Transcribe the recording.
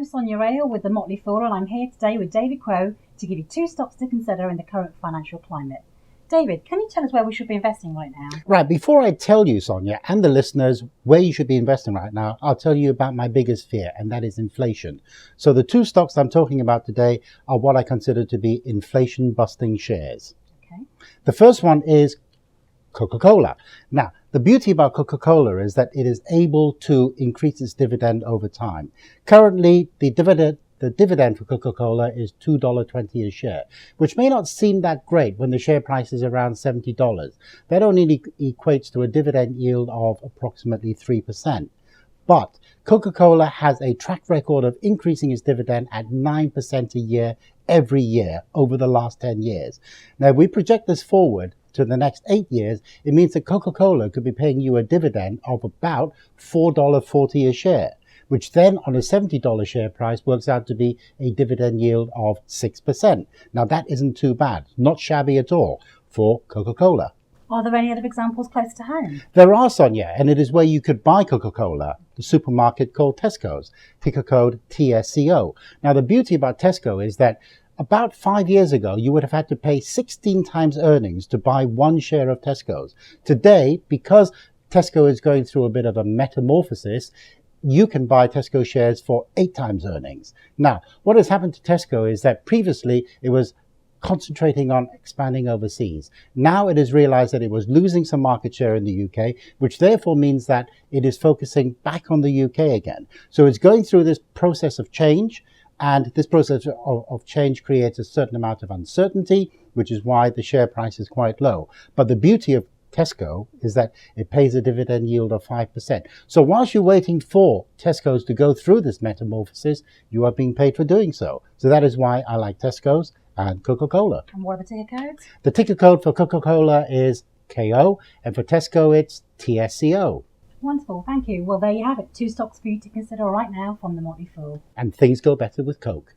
I'm Sonia Rail with the Motley Fool, and I'm here today with David Quo to give you two stocks to consider in the current financial climate. David, can you tell us where we should be investing right now? Right, before I tell you, Sonia, and the listeners, where you should be investing right now, I'll tell you about my biggest fear, and that is inflation. So the two stocks I'm talking about today are what I consider to be inflation-busting shares. Okay. The first one is Coca-Cola. Now, the beauty about Coca-Cola is that it is able to increase its dividend over time. Currently, the dividend for Coca-Cola is $2.20 a share, which may not seem that great when the share price is around $70. That only equates to a dividend yield of approximately 3%. But Coca-Cola has a track record of increasing its dividend at 9% a year every year over the last 10 years. Now, if we project this forward to the next 8 years, it means that Coca-Cola could be paying you a dividend of about $4.40 a share, which then on a $70 share price works out to be a dividend yield of 6%. Now that isn't too bad, not shabby at all for Coca-Cola. Are there any other examples close to home? There are, Sonia, and it is where you could buy Coca-Cola, the supermarket called Tesco's, ticker code TSCO. Now the beauty about Tesco is that about 5 years ago, you would have had to pay 16 times earnings to buy one share of Tesco's. Today, because Tesco is going through a bit of a metamorphosis, you can buy Tesco shares for 8 times earnings. Now, what has happened to Tesco is that previously it was concentrating on expanding overseas. Now it has realized that it was losing some market share in the UK, which therefore means that it is focusing back on the UK again. So it's going through this process of change, and this process of change creates a certain amount of uncertainty, which is why the share price is quite low. But the beauty of Tesco is that it pays a dividend yield of 5%. So whilst you're waiting for Tesco's to go through this metamorphosis, you are being paid for doing so. So that is why I like Tesco's and Coca-Cola. And what are the ticker codes? The ticker code for Coca-Cola is KO, and for Tesco it's TSCO. Wonderful, thank you. Well, there you have it. Two stocks for you to consider right now from the Motley Fool. And things go better with Coke.